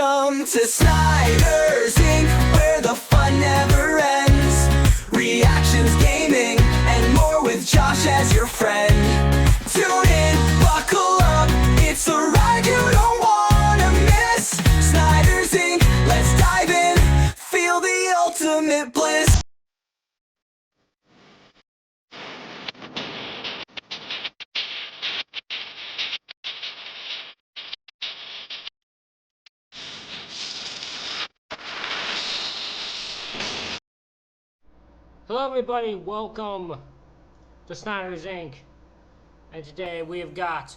Welcome to Snyder's Inc., where the fun never ends. Reactions, gaming, and more with Josh as your friend. Tune in, buckle up, it's a ride you don't wanna miss. Snyder's Inc., let's dive in, feel the ultimate bliss. Hello everybody, welcome to Snyder's Inc. And today we have got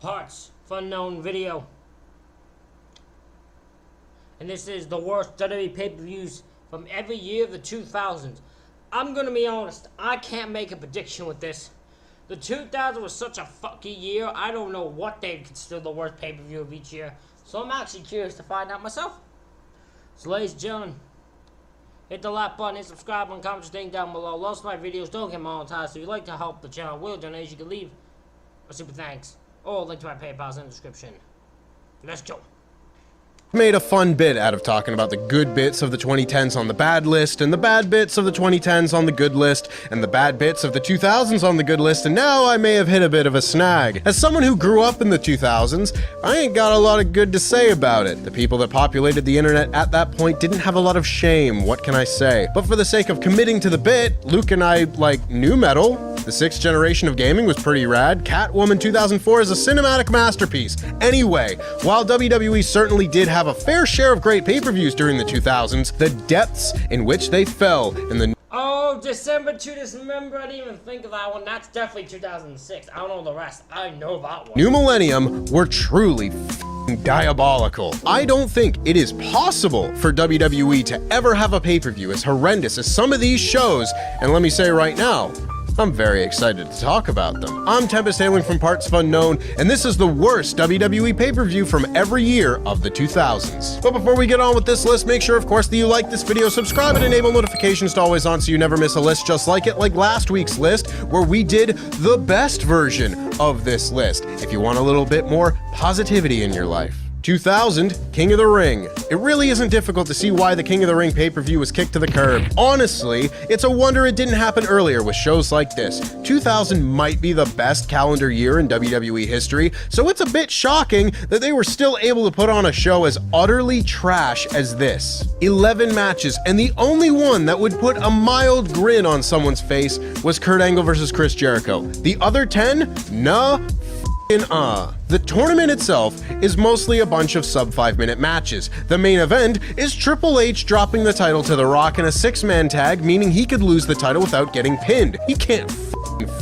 Parts of Unknown video. And this is the worst WWE pay-per-views from every year of the 2000s. I'm gonna be honest, I can't make a prediction with this. The 2000s was such a fucky year, I don't know what they'd consider the worst pay-per-view of each year. So I'm actually curious to find out myself. So ladies and gentlemen, hit the like button, hit subscribe, and comment your thing down below. Lots of my videos don't get monetized, so if you'd like to help the channel with a donation, you can leave a super thanks or a link to my PayPal's in the description. Let's go. Made a fun bit out of talking about the good bits of the 2010s on the bad list, and the bad bits of the 2010s on the good list, and the bad bits of the 2000s on the good list, and now I may have hit a bit of a snag. As someone who grew up in the 2000s, I ain't got a lot of good to say about it. The people that populated the internet at that point didn't have a lot of shame, what can I say? But for the sake of committing to the bit, Luke and I like nu metal. The 6th generation of gaming was pretty rad. Catwoman 2004 is a cinematic masterpiece. Anyway, while WWE certainly did have a fair share of great pay-per-views during the 2000s, the depths in which they fell in the December to December, I didn't even think of that one. That's definitely 2006. I don't know the rest. I know that one. new millennium were truly diabolical. I don't think it is possible for WWE to ever have a pay-per-view as horrendous as some of these shows, and let me say right now, I'm very excited to talk about them. I'm Tempest hailing from Parts of Unknown, and this is the worst WWE pay-per-view from every year of the 2000s. But before we get on with this list, make sure, of course, that you like this video, subscribe, and enable notifications to always on so you never miss a list just like it, like last week's list, where we did the best version of this list. If you want a little bit more positivity in your life. 2000, King of the Ring. It really isn't difficult to see why the King of the Ring pay-per-view was kicked to the curb. Honestly, it's a wonder it didn't happen earlier with shows like this. 2000 might be the best calendar year in WWE history, so it's a bit shocking that they were still able to put on a show as utterly trash as this. 11 matches, and the only one that would put a mild grin on someone's face was Kurt Angle versus Chris Jericho. The other 10? The tournament itself is mostly a bunch of sub 5-minute matches. The main event is Triple H dropping the title to The Rock in a 6-man tag, meaning he could lose the title without getting pinned. He can't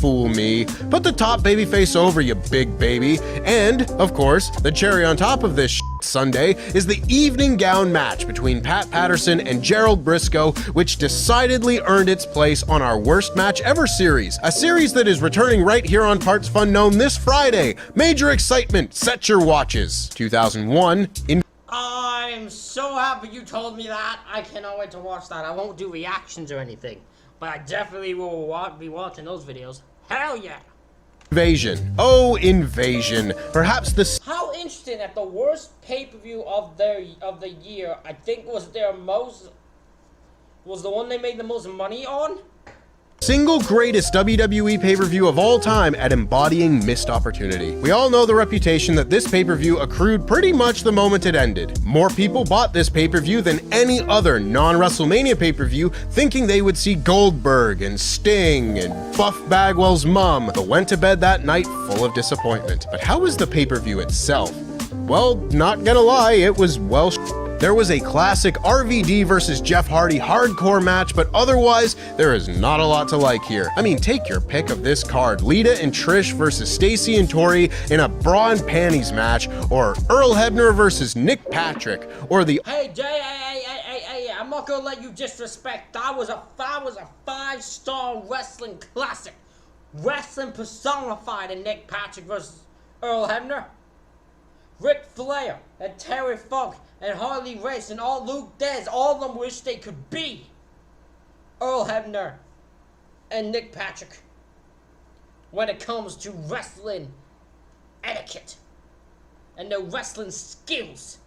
fool me. Put the top babyface over, you big baby. And, of course, the cherry on top of this Sunday is the evening gown match between Pat Patterson and Gerald Briscoe, which decidedly earned its place on our Worst Match Ever series, a series that is returning right here on Parts of Unknown this Friday. Major excitement, set your watches. 2001 in I'm so happy you told me that. I cannot wait to watch that. I won't do reactions or anything, but I definitely will be watching those videos. Hell yeah! Invasion. Oh, Invasion. Perhaps the How interesting that the worst pay-per-view of the year, I think was the one they made the most money on? single greatest WWE pay-per-view of all time at embodying missed opportunity. We all know the reputation that this pay-per-view accrued pretty much the moment it ended. More people bought this pay-per-view than any other non-WrestleMania pay-per-view, thinking they would see Goldberg and Sting and Buff Bagwell's mom, but went to bed that night full of disappointment. But how was the pay-per-view itself? Well, not gonna lie, it was well. There was a classic RVD versus Jeff Hardy hardcore match, but otherwise, there is not a lot to like here. I mean, take your pick of this card. Lita and Trish versus Stacy and Tori in a bra and panties match, or Earl Hebner versus Nick Patrick, or the Hey, Jay, hey, I'm not gonna let you disrespect. That was a 5-star wrestling classic. Wrestling personified in Nick Patrick versus Earl Hebner. Ric Flair and Terry Funk and Harley Race and all Luke Dez, all of them wish they could be Earl Hebner and Nick Patrick when it comes to wrestling etiquette and their wrestling skills.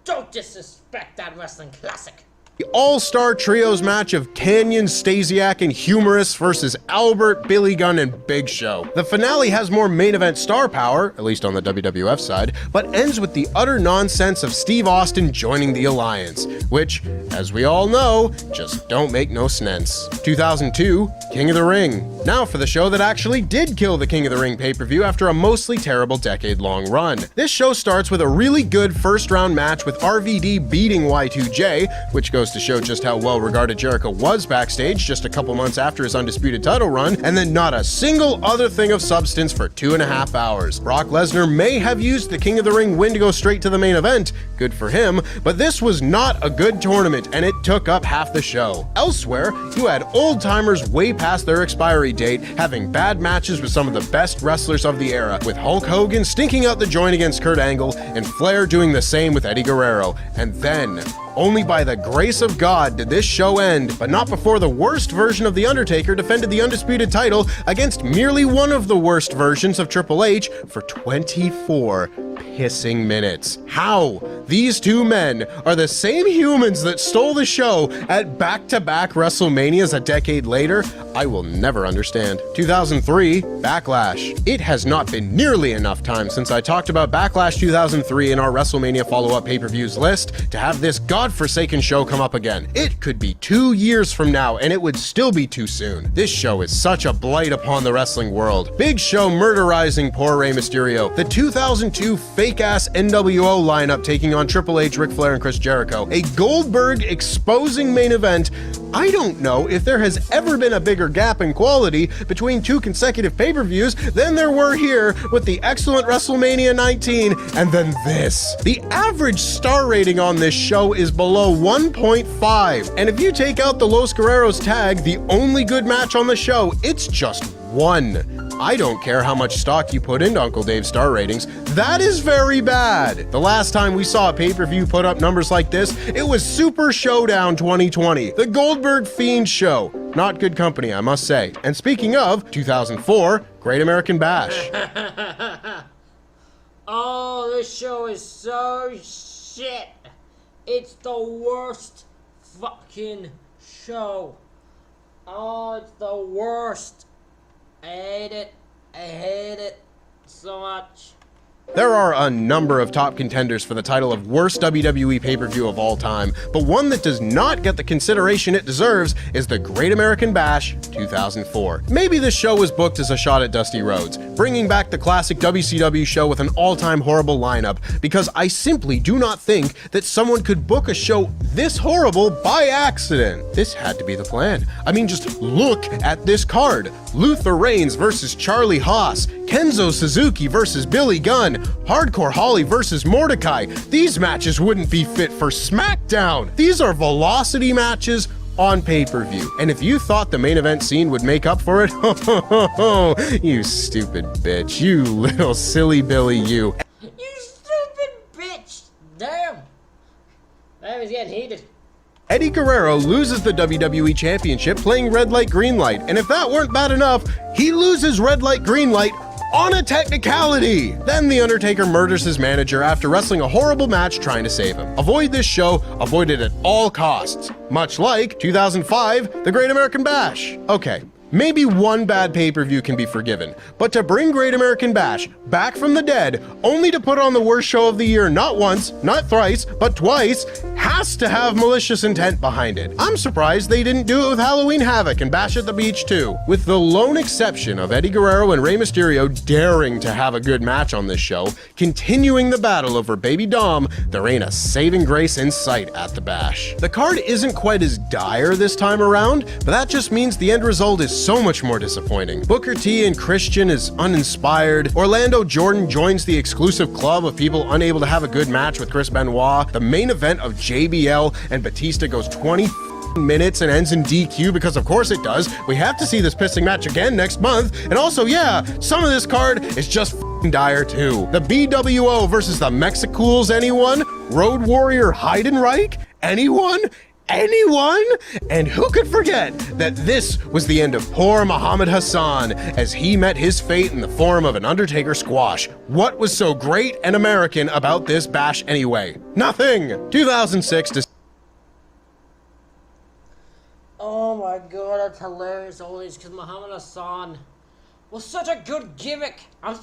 Don't disrespect that wrestling classic. The all-star trios match of Canyon, Stasiak, and Humorous versus Albert, Billy Gunn, and Big Show. The finale has more main event star power, at least on the WWF side, but ends with the utter nonsense of Steve Austin joining the Alliance, which, as we all know, just don't make no sense. 2002, King of the Ring. Now for the show that actually did kill the King of the Ring pay-per-view after a mostly terrible decade-long run. This show starts with a really good first-round match with RVD beating Y2J, which goes to show just how well regarded Jericho was backstage just a couple months after his undisputed title run, and then not a single other thing of substance for 2.5 hours. Brock Lesnar may have used the King of the Ring win to go straight to the main event, good for him, but this was not a good tournament and it took up half the show. Elsewhere, you had old-timers way past their expiry date having bad matches with some of the best wrestlers of the era, with Hulk Hogan stinking out the joint against Kurt Angle and Flair doing the same with Eddie Guerrero, and then only by the grace of God did this show end, but not before the worst version of The Undertaker defended the undisputed title against merely one of the worst versions of Triple H for 24 pissing minutes. How? These two men are the same humans that stole the show at back-to-back WrestleManias a decade later? I will never understand. 2003, Backlash. It has not been nearly enough time since I talked about Backlash 2003 in our WrestleMania follow-up pay-per-views list to have this godforsaken show come up again. It could be 2 years from now and it would still be too soon. This show is such a blight upon the wrestling world. Big Show murderizing poor Rey Mysterio. The 2002 fake-ass NWO lineup taking on Triple H, Ric Flair, and Chris Jericho. A Goldberg exposing main event. I don't know if there has ever been a bigger gap in quality between 2 consecutive pay-per-views than there were here with the excellent WrestleMania 19 and then this. The average star rating on this show is below 1.5, and if you take out the Los Guerreros tag, the only good match on the show, it's just 1. I don't care how much stock you put into Uncle Dave's star ratings, that is very bad. The last time we saw a pay-per-view put up numbers like this, it was Super Showdown 2020, the Goldberg Fiend show. Not good company, I must say. And speaking of, 2004, Great American Bash. Oh, this show is so shit. It's the worst fucking show. Oh, it's the worst. I hate it. I hate it so much. There are a number of top contenders for the title of worst WWE pay-per-view of all time, but one that does not get the consideration it deserves is the Great American Bash 2004. Maybe this show was booked as a shot at Dusty Rhodes, bringing back the classic WCW show with an all-time horrible lineup, because I simply do not think that someone could book a show this horrible by accident. This had to be the plan. I mean, just look at this card. Luther Reigns versus Charlie Haas, Kenzo Suzuki versus Billy Gunn, Hardcore Holly versus Mordecai. These matches wouldn't be fit for SmackDown. These are velocity matches on pay-per-view. And if you thought the main event scene would make up for it, you stupid bitch. You little silly Billy, you. You stupid bitch. Damn. That was getting heated. Eddie Guerrero loses the WWE Championship playing Red Light Green Light, and if that weren't bad enough, he loses Red Light Green Light on a technicality! Then The Undertaker murders his manager after wrestling a horrible match trying to save him. Avoid this show, avoid it at all costs. Much like 2005, The Great American Bash. Okay, maybe one bad pay-per-view can be forgiven, but to bring Great American Bash back from the dead, only to put on the worst show of the year not once, not thrice, but twice, has to have malicious intent behind it. I'm surprised they didn't do it with Halloween Havoc and Bash at the Beach too. With the lone exception of Eddie Guerrero and Rey Mysterio daring to have a good match on this show, continuing the battle over Baby Dom, there ain't a saving grace in sight at the Bash. The card isn't quite as dire this time around, but that just means the end result is so much more disappointing. Booker T and Christian is uninspired. Orlando Jordan joins the exclusive club of people unable to have a good match with Chris Benoit. The main event of JBL and Batista goes 20 minutes and ends in DQ because of course it does. We have to see this pissing match again next month. And also, yeah, some of this card is just dire too. The BWO versus the Mexicools, anyone? Road Warrior Heidenreich? Anyone? anyone? And who could forget that this was the end of poor Muhammad Hassan as he met his fate in the form of an Undertaker squash. What was so great and American about this bash anyway? Nothing! 2006 to... Oh my god, that's hilarious always, because Muhammad Hassan was such a good gimmick. I'm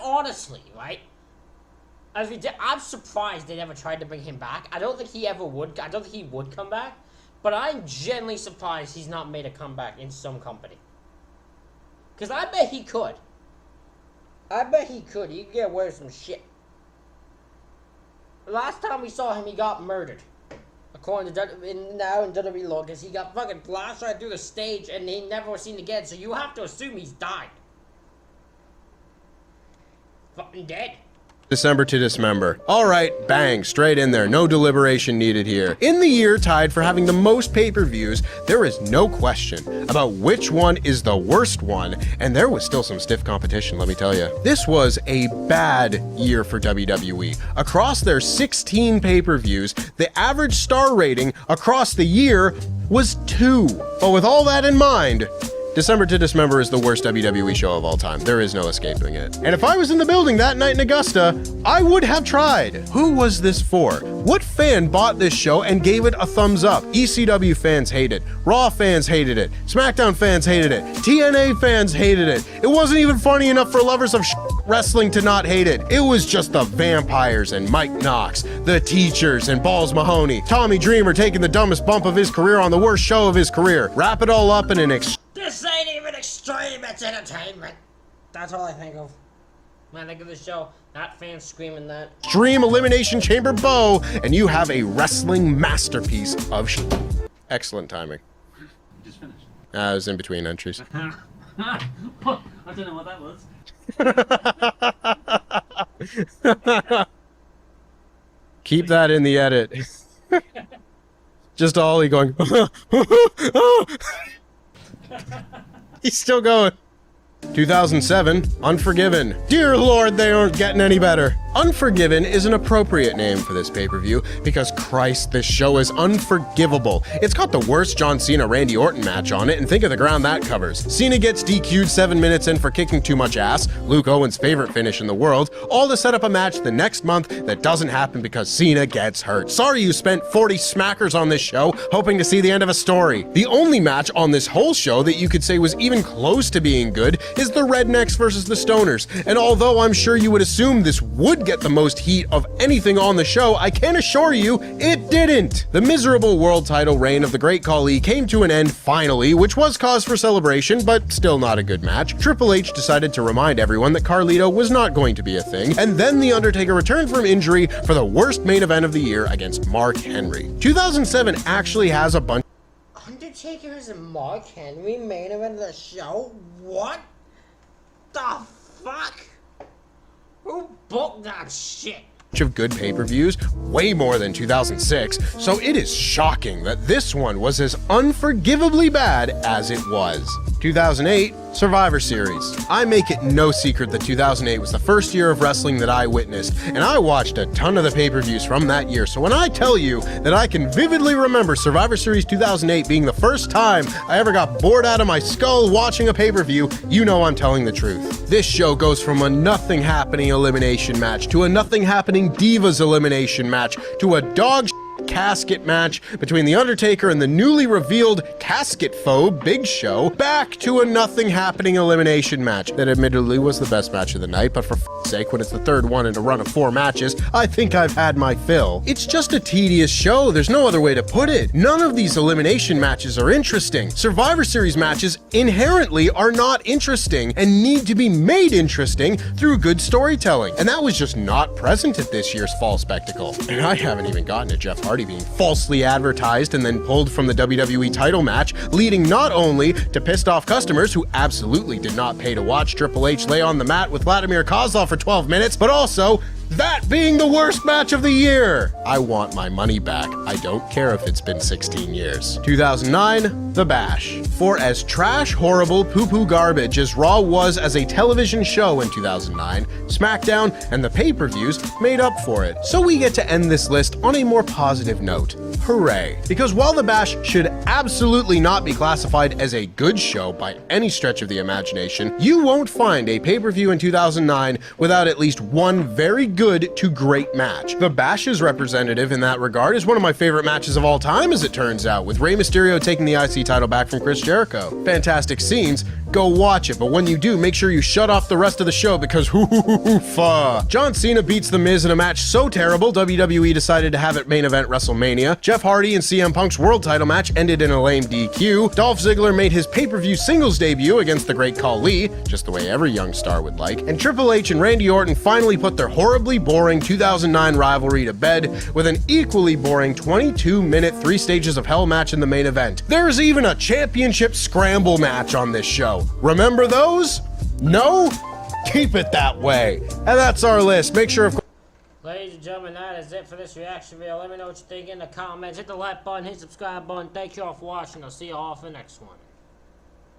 honestly, right? I'm surprised they never tried to bring him back. I don't think he ever would. I don't think he would come back. But I'm genuinely surprised he's not made a comeback in some company. Because I bet he could. I bet he could. He could get away with some shit. The last time we saw him, he got murdered. According to now in WWE lore, because he got fucking blasted right through the stage and he never was seen again. So you have to assume he's died. Fucking dead. December to dismember. Alright, bang, straight in there, no deliberation needed here. In the year tied for having the most pay-per-views, there is no question about which one is the worst one, and there was still some stiff competition, let me tell you. This was a bad year for WWE. Across their 16 pay-per-views, the average star rating across the year was 2. But with all that in mind, December to Dismember is the worst WWE show of all time. There is no escaping it. And if I was in the building that night in Augusta, I would have tried. Who was this for? What fan bought this show and gave it a thumbs up? ECW fans hate it. Raw fans hated it. SmackDown fans hated it. TNA fans hated it. It wasn't even funny enough for lovers of wrestling to not hate it. It was just the Vampires and Mike Knox, the Teachers and Balls Mahoney, Tommy Dreamer taking the dumbest bump of his career on the worst show of his career. Wrap it all up in an This ain't even extreme, it's entertainment. That's all I think of when I think of the show. Not fans screaming that. extreme Elimination Chamber bow, and you have a wrestling masterpiece of excellent timing. Just finished. I was in between entries. I don't know what that was. Keep that in the edit. Just Ollie going. He's still going. 2007, Unforgiven. Dear Lord, they aren't getting any better. Unforgiven is an appropriate name for this pay-per-view because, Christ, this show is unforgivable. It's got the worst John Cena-Randy Orton match on it, and think of the ground that covers. Cena gets DQ'd 7 minutes in for kicking too much ass, Luke Owen's favorite finish in the world, all to set up a match the next month that doesn't happen because Cena gets hurt. Sorry you spent 40 smackers on this show hoping to see the end of a story. The only match on this whole show that you could say was even close to being good is the Rednecks versus the Stoners, and although I'm sure you would assume this would get the most heat of anything on the show, I can assure you it didn't. The miserable world title reign of the Great Khali came to an end finally, which was cause for celebration, but still not a good match. Triple H decided to remind everyone that Carlito was not going to be a thing, and then The Undertaker returned from injury for the worst main event of the year against Mark Henry. 2007 actually has a bunch. Undertaker is a Mark Henry main event of the show? What the fuck? Who booked that shit? Of good pay-per-views, way more than 2006, so it is shocking that this one was as unforgivably bad as it was. 2008, Survivor Series. I make it no secret that 2008 was the first year of wrestling that I witnessed, and I watched a ton of the pay-per-views from that year, so when I tell you that I can vividly remember Survivor Series 2008 being the first time I ever got bored out of my skull watching a pay-per-view, you know I'm telling the truth. This show goes from a nothing happening elimination match to a nothing happening Divas elimination match to a dog casket match between The Undertaker and the newly revealed casket foe, Big Show, back to a nothing happening elimination match that admittedly was the best match of the night, but for f***'s sake, when it's the third one in a run of 4 matches, I think I've had my fill. It's just a tedious show, there's no other way to put it. None of these elimination matches are interesting. Survivor Series matches inherently are not interesting and need to be made interesting through good storytelling, and that was just not present at this year's fall spectacle. And I haven't even gotten to Jeff Hardy being falsely advertised and then pulled from the WWE title match, leading not only to pissed off customers who absolutely did not pay to watch Triple H lay on the mat with Vladimir Kozlov for 12 minutes, but also That being the worst match of the year. I want my money back. I don't care if it's been 16 years. 2009, The Bash. For as trash, horrible, poo-poo garbage as Raw was as a television show in 2009, SmackDown and the pay-per-views made up for it. So we get to end this list on a more positive note. Hooray. Because while The Bash should absolutely not be classified as a good show by any stretch of the imagination, you won't find a pay-per-view in 2009 without at least one very good to great match. The Bash's representative in that regard is one of my favorite matches of all time, as it turns out, with Rey Mysterio taking the IC title back from Chris Jericho. Fantastic scenes, go watch it, but when you do, make sure you shut off the rest of the show because John Cena beats The Miz in a match so terrible, WWE decided to have it main event WrestleMania. Jeff Hardy and CM Punk's world title match ended in a lame DQ. Dolph Ziggler made his pay-per-view singles debut against the Great Khali, just the way every young star would like. And Triple H and Randy Orton finally put their horribly boring 2009 rivalry to bed with an equally boring 22-minute 3 Stages of Hell match in the main event. There's even a championship scramble match on this show. Remember those? No? Keep it that way. And that's our list. Make sure of Ladies and gentlemen, that is it for this reaction video. Let me know what you think in the comments. Hit the like button, hit the subscribe button. Thank you all for watching. I'll see you all for the next one.